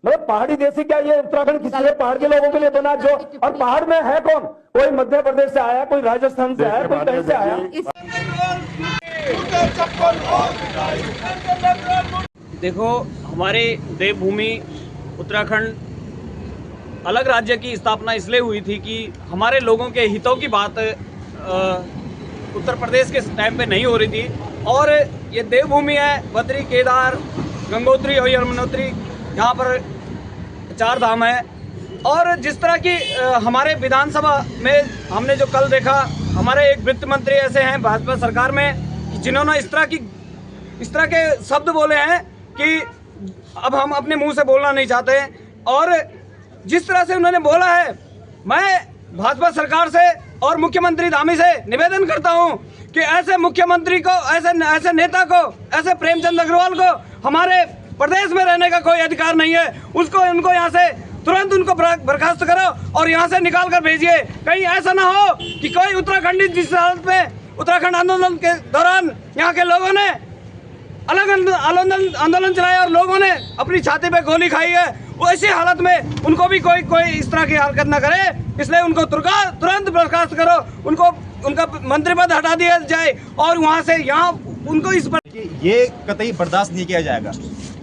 मतलब पहाड़ी देशी क्या ये उत्तराखंड किसी ने पहाड़ के लोगों के लिए बना जो, और पहाड़ में है कौन? कोई मध्य प्रदेश से आया, कोई राजस्थान से आया, कोई कहीं से आया। देखो, हमारे देवभूमि उत्तराखंड अलग राज्य की स्थापना इसलिए हुई थी कि हमारे लोगों के हितों की बात उत्तर प्रदेश के टाइम पे नहीं हो रही थी। और ये देवभूमि है, बद्री, केदार, गंगोत्री और यमुनोत्री, यहाँ पर 4 धाम है। और जिस तरह की हमारे विधानसभा में हमने जो कल देखा, हमारे एक वित्त मंत्री ऐसे हैं भाजपा सरकार में जिन्होंने इस तरह के शब्द बोले हैं कि अब हम अपने मुंह से बोलना नहीं चाहते। और जिस तरह से उन्होंने बोला है, मैं भाजपा सरकार से और मुख्यमंत्री धामी से निवेदन करता हूं कि ऐसे मुख्यमंत्री को, ऐसे नेता को, ऐसे प्रेमचंद अग्रवाल को हमारे प्रदेश में रहने का कोई अधिकार नहीं है। उनको यहाँ से तुरंत उनको बर्खास्त करो और यहाँ से निकाल कर भेजिए। कहीं ऐसा ना हो कि कोई उत्तराखंडी जिस हालत में उत्तराखंड आंदोलन के दौरान यहाँ के लोगों ने अलग आंदोलन चलाया और लोगों ने अपनी छाती पे गोली खाई है, वैसी हालत में उनको भी कोई इस तरह की हरकत ना करे। इसलिए उनको तुरंत बर्खास्त करो, उनका मंत्री पद हटा दिया जाए और वहाँ से यहाँ उनको इस पर ये कतई बर्दाश्त नहीं किया जाएगा।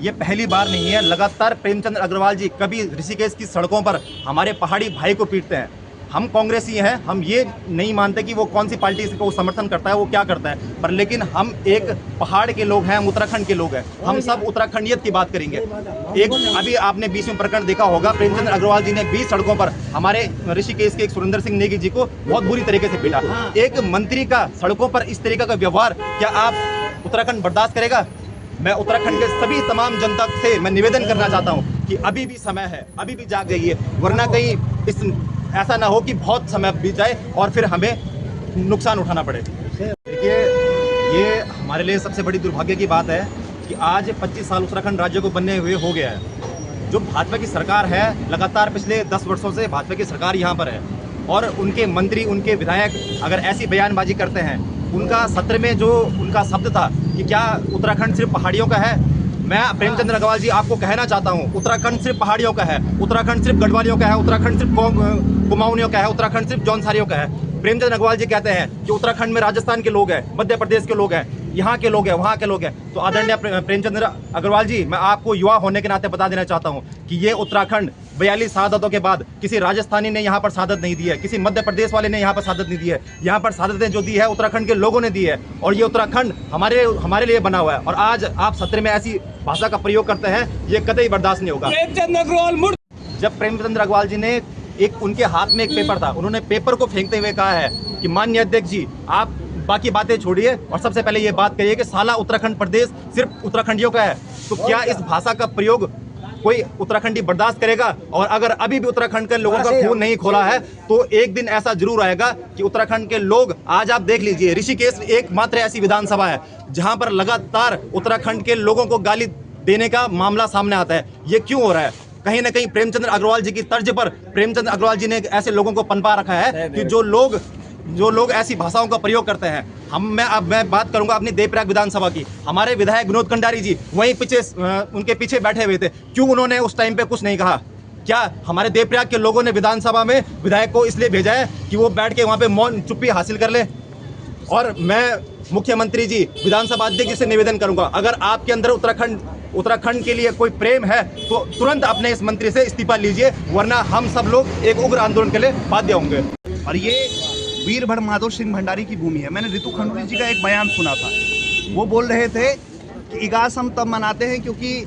ये पहली बार नहीं है, लगातार प्रेमचंद अग्रवाल जी कभी ऋषिकेश की सड़कों पर हमारे पहाड़ी भाई को पीटते हैं। हम कांग्रेसी हैं, हम ये नहीं मानते कि वो कौन सी पार्टी को समर्थन करता है, वो क्या करता है, पर लेकिन हम एक पहाड़ के लोग हैं, हम उत्तराखंड के लोग हैं, हम सब उत्तराखंडियत की बात करेंगे। एक अभी आपने 20वें प्रकरण देखा होगा, प्रेमचंद अग्रवाल जी ने 20 सड़कों पर हमारे ऋषिकेश के एक सुरेंद्र सिंह नेगी जी को बहुत बुरी तरीके से पीटा। एक मंत्री का सड़कों पर इस तरीके का व्यवहार क्या आप उत्तराखंड बर्दाश्त करेगा? मैं उत्तराखंड के सभी तमाम जनता से मैं निवेदन करना चाहता हूँ कि अभी भी समय है, अभी भी जाग जाइए, वरना कहीं ऐसा ना हो कि बहुत समय बीत जाए और फिर हमें नुकसान उठाना पड़े। देखिए, ये हमारे लिए सबसे बड़ी दुर्भाग्य की बात है कि आज 25 साल उत्तराखंड राज्य को बनने हुए हो गया है। जो भाजपा की सरकार है, लगातार पिछले 10 वर्षों से भाजपा की सरकार यहाँ पर है और उनके मंत्री, उनके विधायक अगर ऐसी बयानबाजी करते हैं, उनका सत्र में जो उनका शब्द था कि क्या उत्तराखंड सिर्फ पहाड़ियों का है, मैं प्रेमचंद अग्रवाल जी आपको कहना चाहता हूं, उत्तराखंड सिर्फ पहाड़ियों का है, उत्तराखंड सिर्फ गढ़वालियों का है, उत्तराखंड सिर्फ कुमाऊनियों का है, उत्तराखंड सिर्फ जौनसारियों का है। प्रेमचंद अग्रवाल जी कहते हैं कि उत्तराखंड में राजस्थान के लोग हैं, मध्य प्रदेश के लोग हैं, यहाँ के लोग हैं, वहाँ के लोग हैं। तो आदरणीय प्रेमचंद अग्रवाल जी, मैं आपको युवा होने के नाते बता देना चाहता हूँ कि ये उत्तराखंड 42 शहादतों के बाद किसी राजस्थानी ने यहाँ पर शहादत नहीं दी है, किसी मध्य प्रदेश वाले ने यहाँ पर शहादत नहीं दी है। यहाँ पर शहादतें जो दी है उत्तराखंड के लोगों ने दी है और ये उत्तराखंड हमारे लिए बना हुआ है। और आज आप सत्र में ऐसी भाषा का प्रयोग करते हैं, ये कतई बर्दाश्त नहीं होगा। जब प्रेमचंद अग्रवाल जी ने उनके हाथ में एक पेपर था, उन्होंने पेपर को फेंकते हुए कहा है कि माननीय अध्यक्ष जी, आप बाकी बातें छोड़िए और सबसे पहले ये बात कहिए कि साला उत्तराखंड प्रदेश सिर्फ उत्तराखंडियों का है। तो क्या इस भाषा का प्रयोग कोई उत्तराखंडी बर्दाश्त करेगा? और अगर अभी भी उत्तराखंड के लोगों का खून नहीं खोला है तो एक दिन ऐसा जरूर आएगा कि उत्तराखंड के लोग, आज आप देख लीजिए, ऋषिकेश एकमात्र ऐसी विधानसभा है जहां पर लगातार उत्तराखंड के लोगों को गाली देने का मामला सामने आता है। ये क्यों हो रहा है? कहीं ना कहीं प्रेमचंद अग्रवाल जी की तर्ज पर प्रेमचंद अग्रवाल जी ने ऐसे लोगों को पनपा रखा है कि जो लोग ऐसी भाषाओं का प्रयोग करते हैं। मैं बात करूंगा अपनी देवप्रयाग विधानसभा की। हमारे विधायक विनोद कंडारी जी वहीं उनके पीछे बैठे हुए थे, क्यों उन्होंने उस टाइम पे कुछ नहीं कहा? क्या हमारे देवप्रयाग के लोगों ने विधानसभा में विधायक को इसलिए भेजा है कि वो बैठ के वहां पे मौन चुप्पी हासिल कर ले? और मैं मुख्यमंत्री जी, विधानसभा अध्यक्ष जी से निवेदन करूंगा, अगर आपके अंदर उत्तराखंड के लिए कोई प्रेम है तो तुरंत अपने इस मंत्री से इस्तीफा लीजिए, वरना हम सब लोग एक उग्र आंदोलन के लिए बाध्य होंगे। और ये वीरभद्र माधव सिंह भंडारी की भूमि है। मैंने रितु खंडूरी जी का एक बयान सुना था, वो बोल रहे थे कि इगास हम तब मनाते हैं क्योंकि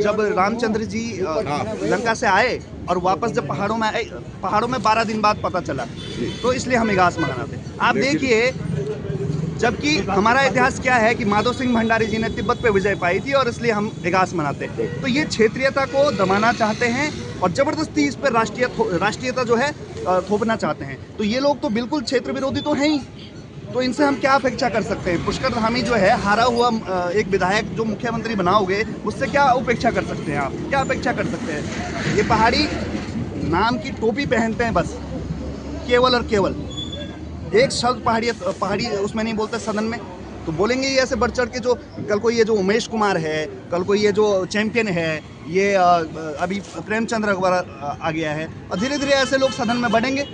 जब रामचंद्र जी लंका से आए और वापस जब पहाड़ों में 12 दिन बाद पता चला, तो इसलिए हम इगास मनाते हैं। आप देखिए, जबकि हमारा इतिहास क्या है कि माधव सिंह भंडारी जी ने तिब्बत पे विजय पाई थी और इसलिए हम इगास मनाते हैं। तो ये क्षेत्रीयता को दबाना चाहते हैं और ज़बरदस्ती इस पर राष्ट्रीयता जो है थोपना चाहते हैं। तो ये लोग तो बिल्कुल क्षेत्र विरोधी तो हैं ही, तो इनसे हम क्या अपेक्षा कर सकते हैं? पुष्कर धामी जो है, हारा हुआ एक विधायक जो मुख्यमंत्री बनाओगे, उससे क्या अपेक्षा कर सकते हैं? आप क्या अपेक्षा कर सकते हैं? ये पहाड़ी नाम की टोपी पहनते हैं बस, केवल और केवल। एक शब्द पहाड़ी उसमें नहीं बोलते सदन में, तो बोलेंगे ये ऐसे बढ़ चढ़ के, जो कल को ये जो उमेश कुमार है, कल को ये जो चैंपियन है, ये अभी प्रेमचंद्र अग्रवाल आ गया है, और धीरे धीरे ऐसे लोग सदन में बढ़ेंगे।